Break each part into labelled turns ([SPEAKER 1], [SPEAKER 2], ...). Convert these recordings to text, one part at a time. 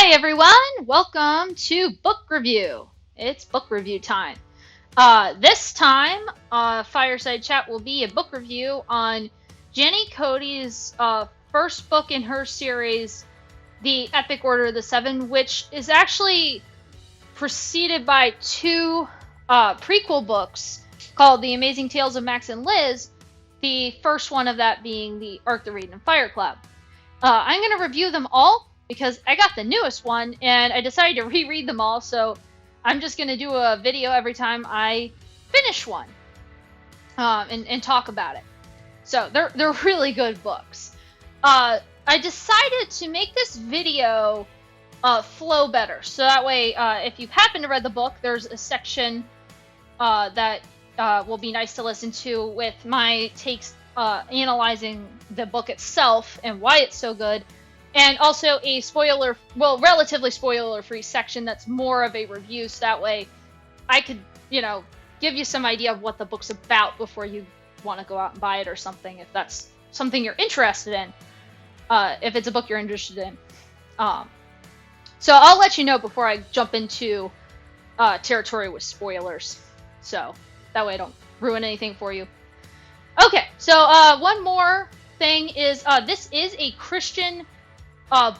[SPEAKER 1] Hi everyone! Welcome to book review. It's book review time. This time, Fireside Chat will be a book review on Jenny Cody's first book in her series, The Epic Order of the Seven, which is actually preceded by two prequel books called The Amazing Tales of Max and Liz, the first one of that being the Arc the Reed and Firecloud. I'm going to review them all because I got the newest one and I decided to reread them all, so I'm just going to do a video every time I finish one and talk about it. So they're really good books. I decided to make this video flow better, so that way if you happen to read the book, there's a section that will be nice to listen to with my takes analyzing the book itself and why it's so good, and also a relatively spoiler-free section that's more of a review, so that way I could, give you some idea of what the book's about before you want to go out and buy it or something, if that's something you're interested in, if it's a book you're interested in. So I'll let you know before I jump into territory with spoilers, so that way I don't ruin anything for you. Okay, so one more thing is this is a Christian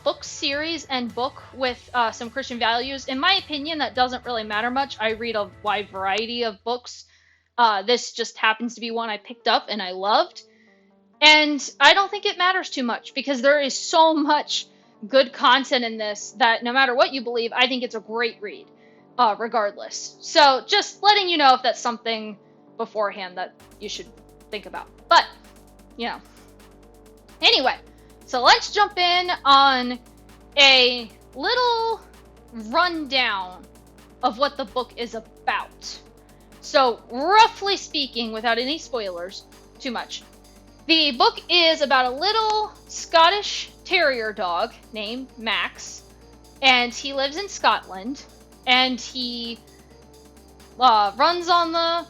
[SPEAKER 1] book series and book with some Christian values. In my opinion, that doesn't really matter much. I read a wide variety of books. This just happens to be one I picked up and I loved. And I don't think it matters too much because there is so much good content in this that no matter what you believe, I think it's a great read, regardless. So just letting you know if that's something beforehand that you should think about. But, anyway, so let's jump in on a little rundown of what the book is about. So, roughly speaking, without any spoilers, too much, the book is about a little Scottish terrier dog named Max, and he lives in Scotland, and he runs on the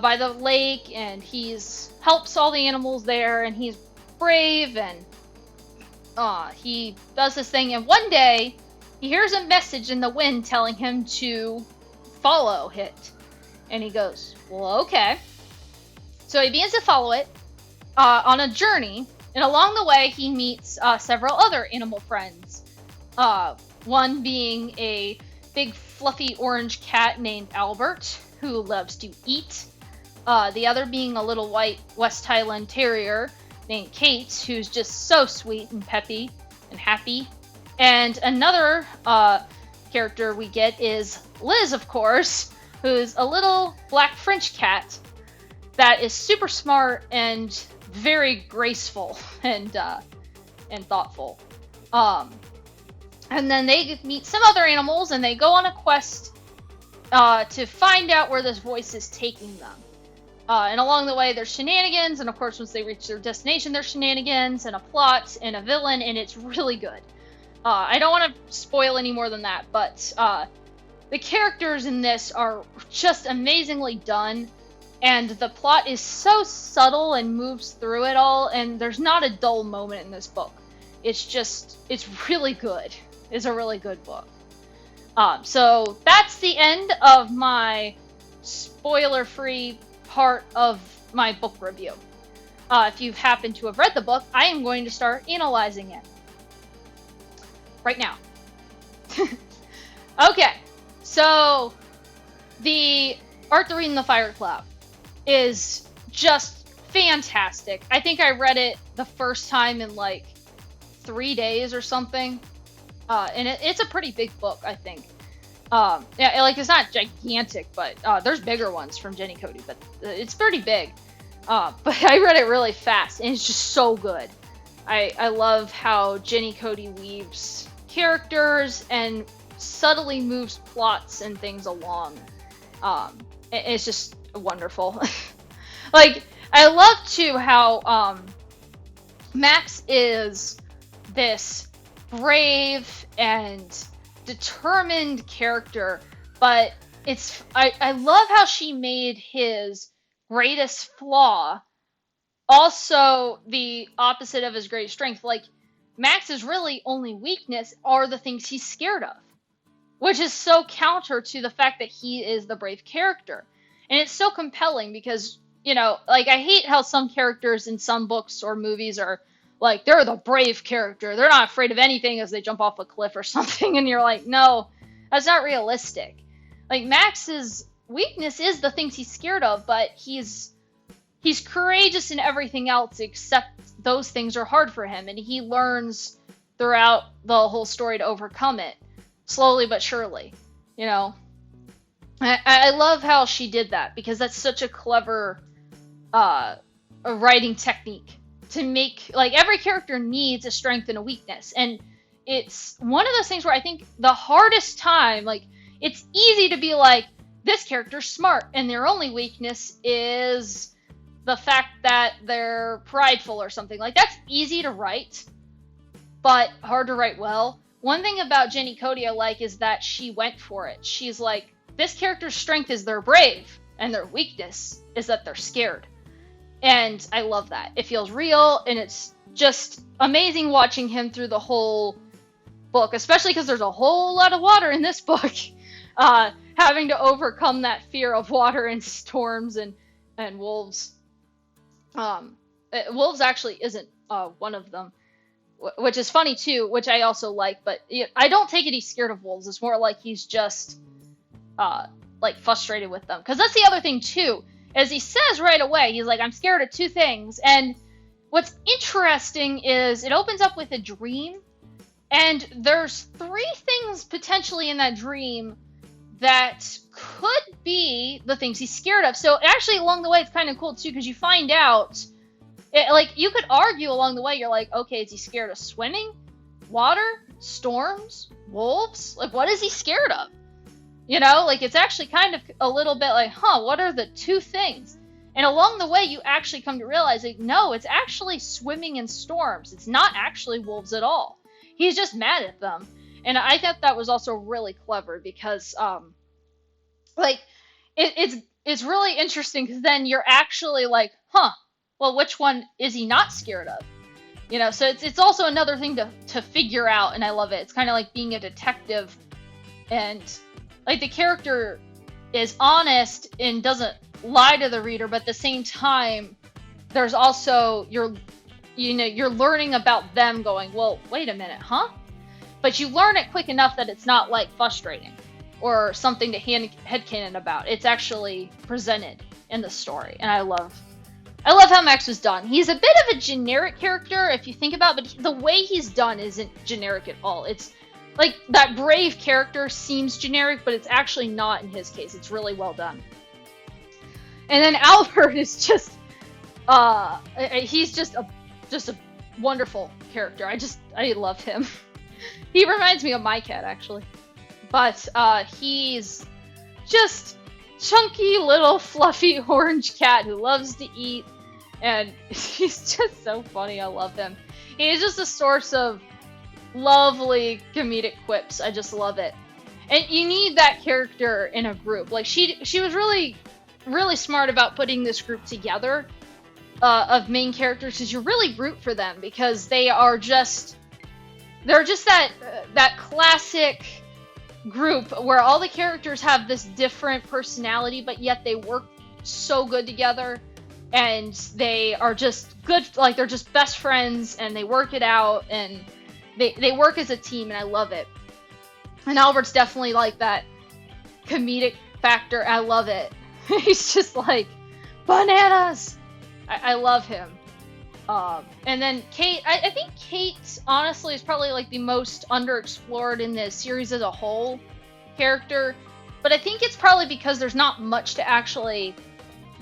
[SPEAKER 1] by the lake, and he's helps all the animals there, and he's brave, and he does this thing, and one day he hears a message in the wind telling him to follow it, and he goes, well, okay. So he begins to follow it on a journey, and along the way he meets several other animal friends, one being a big fluffy orange cat named Albert, who loves to eat. The other being a little white West Highland Terrier named Kate, who's just so sweet and peppy and happy. And another character we get is Liz, of course, who's a little black French cat that is super smart and very graceful and thoughtful. And then they meet some other animals, and they go on a quest to find out where this voice is taking them. And along the way, there's shenanigans, and of course, once they reach their destination, there's shenanigans, and a plot, and a villain, and it's really good. I don't want to spoil any more than that, but the characters in this are just amazingly done, and the plot is so subtle and moves through it all, and there's not a dull moment in this book. It's really good. It's a really good book. So that's the end of my spoiler-free part of my book review. If you happen to have read the book, I am going to start analyzing it right now. Okay, so the Arc the Reed and the Firecloud is just fantastic. I think I read it the first time in like 3 days or something. And it's a pretty big book, I think. Yeah, like it's not gigantic, but there's bigger ones from Jenny Cody, but it's pretty big. But I read it really fast, and it's just so good. I love how Jenny Cody weaves characters and subtly moves plots and things along. It's just wonderful. Like, I love too how Max is this brave and determined character, but I love how she made his greatest flaw also the opposite of his greatest strength. Like, Max's really only weakness are the things he's scared of, which is so counter to the fact that he is the brave character. And it's so compelling because, like, I hate how some characters in some books or movies are like, they're the brave character. They're not afraid of anything as they jump off a cliff or something. And you're like, no, that's not realistic. Like, Max's weakness is the things he's scared of, but he's courageous in everything else except those things are hard for him. And he learns throughout the whole story to overcome it. Slowly but surely, I love how she did that, because that's such a clever a writing technique to make, like, every character needs a strength and a weakness. And it's one of those things where I think the hardest time, like, it's easy to be like, this character's smart and their only weakness is the fact that they're prideful or something. Like, that's easy to write, but hard to write well. One thing about Jenny Cody I like is that she went for it. She's like, this character's strength is they're brave, and their weakness is that they're scared. And I love that. It feels real, and it's just amazing watching him through the whole book, especially because there's a whole lot of water in this book. Having to overcome that fear of water and storms and wolves. Wolves actually isn't one of them. Which is funny too, which I also like, but I don't take it he's scared of wolves. It's more like he's just, like, frustrated with them. Because that's the other thing too, as he says right away, he's like, I'm scared of two things. And what's interesting is it opens up with a dream, and there's three things potentially in that dream that could be the things he's scared of. So actually along the way, it's kind of cool too, because you find out, like, you could argue along the way, you're like, okay, is he scared of swimming, water, storms, wolves? Like, what is he scared of? Like, it's actually kind of a little bit like, what are the two things? And along the way, you actually come to realize, like, no, it's actually swimming and storms. It's not actually wolves at all. He's just mad at them. And I thought that was also really clever because, like, it's really interesting because then you're actually like, well, which one is he not scared of? So it's also another thing to figure out, and I love it. It's kind of like being a detective, and, like, the character is honest and doesn't lie to the reader, but at the same time, there's also, you're learning about them going, well, wait a minute, But you learn it quick enough that it's not, like, frustrating or something to headcanon about. It's actually presented in the story, and I love how Max was done. He's a bit of a generic character if you think about it, but the way he's done isn't generic at all. It's like that brave character seems generic, but it's actually not in his case. It's really well done. And then Albert is just, he's just a wonderful character. I love him. He reminds me of my cat, actually. But he's just chunky little fluffy orange cat who loves to eat, and he's just so funny. I love him. He's just a source of lovely comedic quips. I just love it. And you need that character in a group. Like, she was really, really smart about putting this group together of main characters, because you really root for them, because they're just that classic group where all the characters have this different personality, but yet they work so good together, and they are just good, like, they're just best friends, and they work it out, and they work as a team, and I love it. And Albert's definitely like that comedic factor. I love it. He's just like, bananas! I love him. And then Kate, I think Kate, honestly, is probably, like, the most underexplored in the series as a whole character. But I think it's probably because there's not much to actually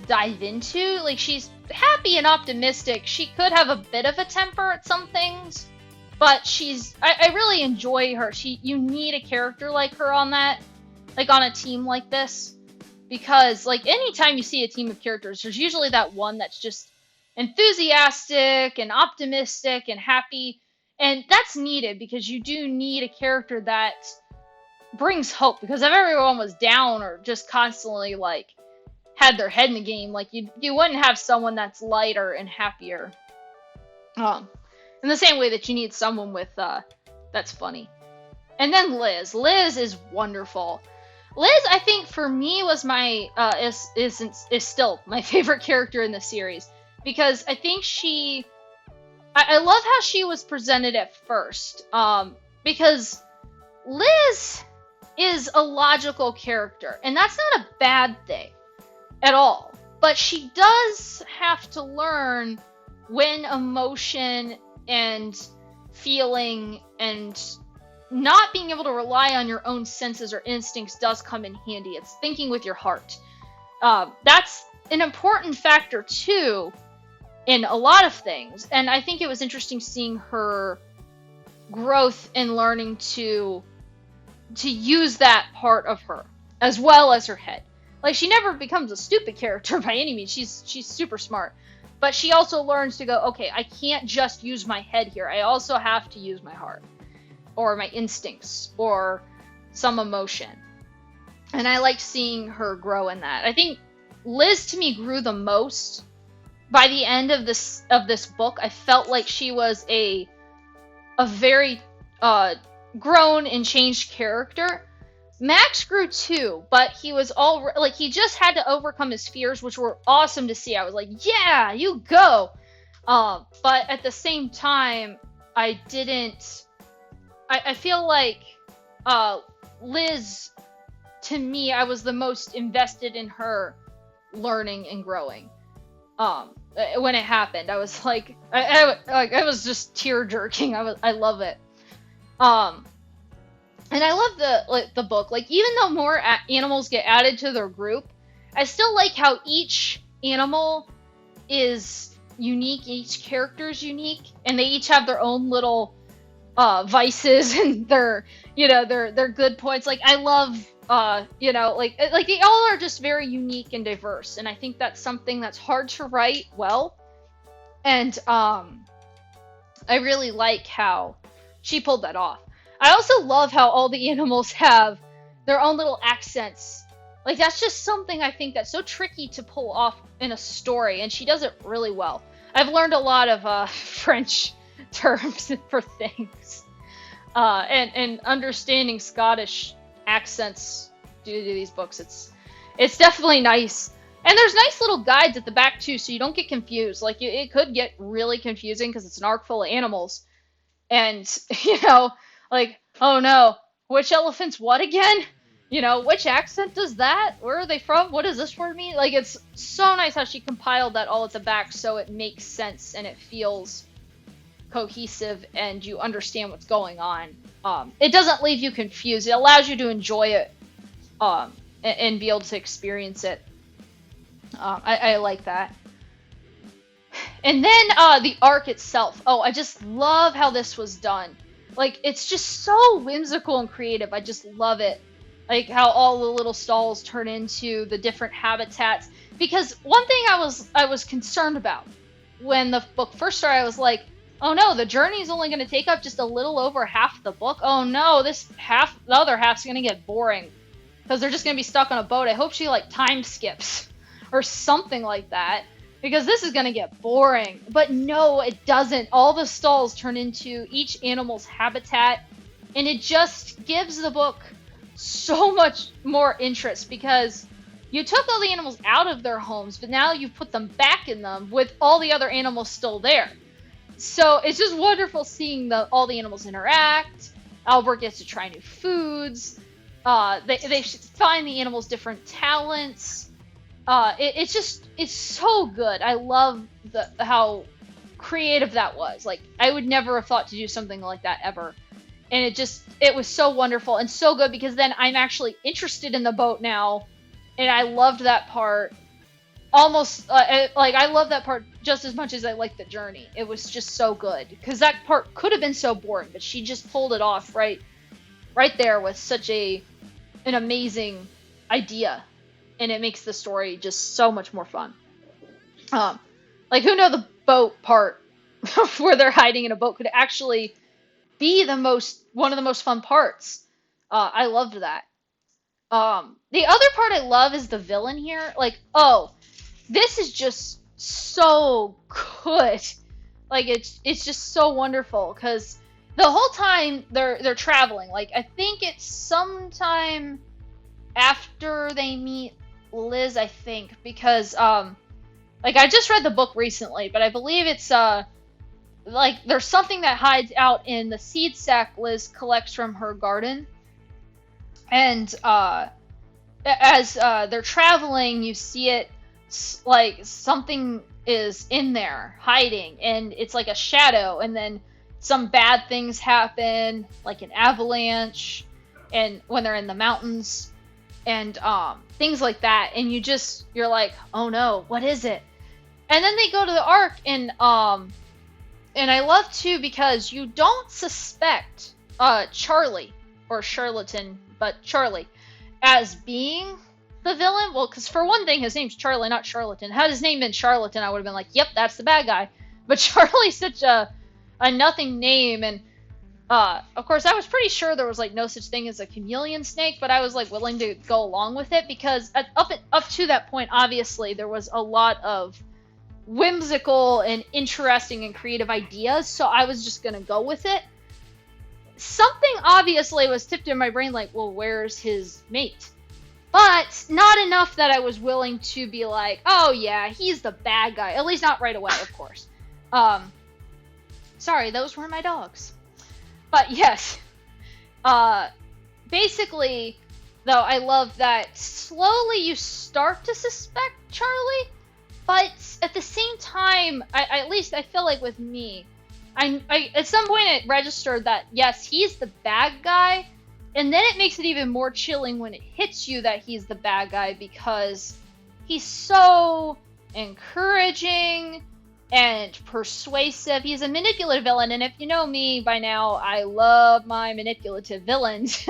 [SPEAKER 1] dive into. Like, she's happy and optimistic. She could have a bit of a temper at some things, but I really enjoy her. You need a character like her on that, like, on a team like this. Because, like, anytime you see a team of characters, there's usually that one that's just enthusiastic and optimistic and happy, and that's needed because you do need a character that brings hope, because if everyone was down or just constantly, like, had their head in the game, like, you wouldn't have someone that's lighter and happier. And In the same way that you need someone with that's funny. And then Liz. Liz is wonderful. Liz, I think for me was my is still my favorite character in the series, because I think I love how she was presented at first. Because Liz is a logical character, and that's not a bad thing at all. But she does have to learn when emotion and feeling and not being able to rely on your own senses or instincts does come in handy. It's thinking with your heart. That's an important factor too in a lot of things. And I think it was interesting seeing her growth in learning to use that part of her as well as her head. Like, she never becomes a stupid character by any means. She's super smart. But she also learns to go, okay, I can't just use my head here. I also have to use my heart, or my instincts, or some emotion. And I liked seeing her grow in that. I think Liz, to me, grew the most. By the end of this book, I felt like she was a very grown and changed character. Max grew too, but he was he just had to overcome his fears, which were awesome to see. I was like, yeah, you go. But at the same time, I feel like Liz, to me, I was the most invested in her learning and growing. When it happened, I was like, I was just tear jerking. I love it. And I love the book. Like, even though more animals get added to their group, I still like how each animal is unique. Each character is unique, and they each have their own little vices and their good points. Like, I love like they all are just very unique and diverse, and I think that's something that's hard to write well. And I really like how she pulled that off. I also love how all the animals have their own little accents. Like, that's just something I think that's so tricky to pull off in a story, and she does it really well. I've learned a lot of French terms for things, and understanding Scottish accents due to these books. It's definitely nice. And there's nice little guides at the back too, so you don't get confused. Like, it could get really confusing because it's an arc full of animals, and like, oh no, which elephant's what again? Which accent does that? Where are they from? What does this word mean? Like, it's so nice how she compiled that all at the back so it makes sense and it feels cohesive and you understand what's going on. It doesn't leave you confused. It allows you to enjoy it and be able to experience it. I like that. And then the arc itself. Oh, I just love how this was done. Like, it's just so whimsical and creative. I just love it. Like, how all the little stalls turn into the different habitats. Because one thing I was concerned about when the book first started, I was like, oh no, the journey is only going to take up just a little over half the book. Oh no, the other half's going to get boring. Because they're just going to be stuck on a boat. I hope she, like, time skips. Or something like that. Because this is going to get boring. But no, it doesn't. All the stalls turn into each animal's habitat. And it just gives the book so much more interest. Because you took all the animals out of their homes, but now you've put them back in them with all the other animals still there. So it's just wonderful seeing all the animals interact. Albert gets to try new foods. They find the animals' different talents. It's so good. I love how creative that was. Like, I would never have thought to do something like that ever. And it was so wonderful and so good, because then I'm actually interested in the boat now. And I loved that part almost, I love that part just as much as I like the journey. It was just so good. Because that part could have been so boring, but she just pulled it off right there with such an amazing idea. And it makes the story just so much more fun. Like, who knew the boat part where they're hiding in a boat could actually be one of the most fun parts. I loved that. The other part I love is the villain here. Like, oh, this is just so good. Like it's just so wonderful because the whole time they're traveling. Like I think it's sometime after they meet Liz, I think, because like I just read the book recently, but I believe it's like there's something that hides out in the seed sack Liz collects from her garden, and as they're traveling, you see it like something is in there hiding, and it's like a shadow, and then some bad things happen, like an avalanche, and when they're in the mountains, and things like that, and you're like, oh no, what is it? And then they go to the Ark, and I love too because you don't suspect Charlie or Charlatan, but Charlie as being the villain. Well, because for one thing, his name's Charlie, not Charlatan. Had his name been Charlatan, I would have been like, yep, that's the bad guy. But Charlie's such a nothing name, and of course, I was pretty sure there was like no such thing as a chameleon snake, but I was like willing to go along with it because up to that point, obviously there was a lot of whimsical and interesting and creative ideas, so I was just gonna go with it. Something obviously was tipped in my brain like, well, where's his mate? But not enough that I was willing to be like, oh yeah, he's the bad guy. At least not right away, of course. Sorry, those were my dogs. But yes, basically, though, I love that slowly you start to suspect Charlie, but at the same time, at least I feel like with me, I at some point it registered that yes, he's the bad guy, and then it makes it even more chilling when it hits you that he's the bad guy because he's so encouraging and persuasive. He's a manipulative villain, and if you know me by now, I love my manipulative villains.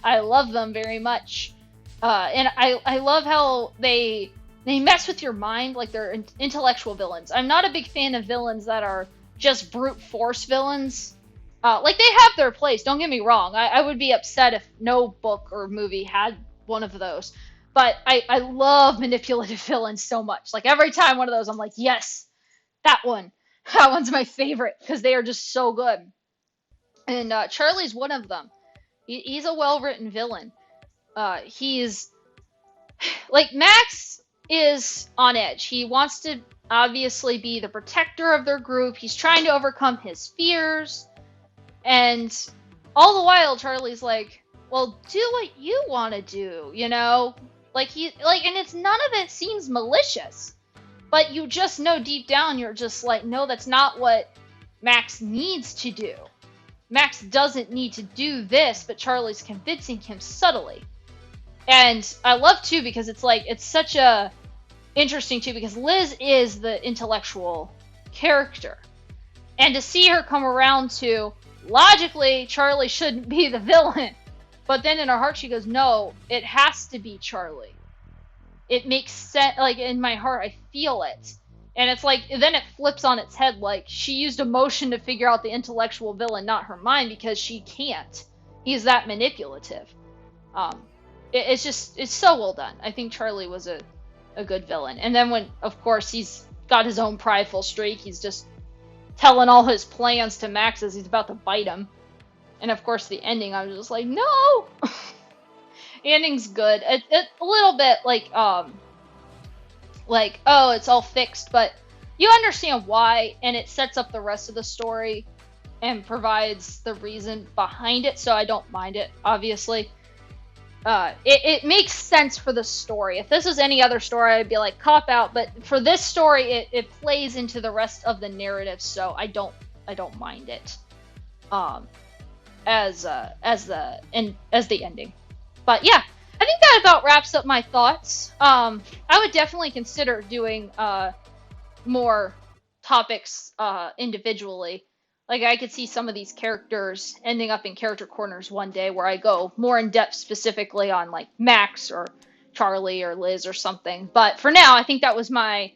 [SPEAKER 1] I love them very much, and I love how they mess with your mind like they're intellectual villains. I'm not a big fan of villains that are just brute force villains. Like they have their place. Don't get me wrong. I would be upset if no book or movie had one of those. But I love manipulative villains so much. Like every time one of those, I'm like, yes. That one. That one's my favorite because they are just so good. And Charlie's one of them. He's a well-written villain. He's like Max is on edge. He wants to obviously be the protector of their group. He's trying to overcome his fears. And all the while Charlie's like, well, do what you want to do, you know? And it's none of it seems malicious. But you just know deep down, you're just like, no, that's not what Max needs to do. Max doesn't need to do this, but Charlie's convincing him subtly. And I love, too, because it's like, it's such a interesting, too, because Liz is the intellectual character. And to see her come around to, logically, Charlie shouldn't be the villain. But then in her heart, she goes, no, it has to be Charlie. It makes sense, like, in my heart, I feel it. And it's like, then it flips on its head, like, she used emotion to figure out the intellectual villain, not her mind, because she can't. He's that manipulative. It's so well done. I think Charlie was a good villain. And then when, of course, he's got his own prideful streak, he's just telling all his plans to Max as he's about to bite him. And, of course, the ending, I was just like, no! The ending's good. It's a little bit like, oh, it's all fixed, but you understand why, and it sets up the rest of the story and provides the reason behind it, so I don't mind it, obviously. It makes sense for the story. If this was any other story, I'd be like, cop out, but for this story, it plays into the rest of the narrative, so I don't mind it. As the ending. But yeah, I think that about wraps up my thoughts. I would definitely consider doing more topics individually. Like I could see some of these characters ending up in character corners one day where I go more in depth specifically on like Max or Charlie or Liz or something. But for now, I think that was my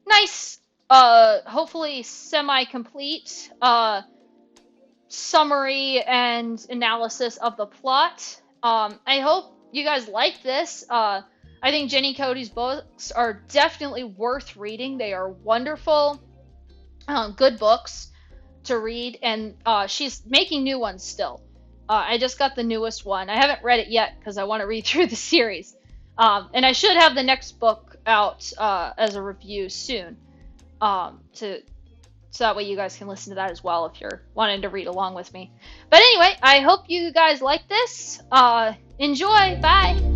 [SPEAKER 1] nice, hopefully semi-complete summary and analysis of the plot. I hope you guys like this. I think Jenny Cody's books are definitely worth reading. They are wonderful. good books to read, and she's making new ones still. I just got the newest one. I haven't read it yet because I want to read through the series. And I should have the next book out as a review soon. To So that way you guys can listen to that as well if you're wanting to read along with me. But anyway, I hope you guys like this. Enjoy. Bye.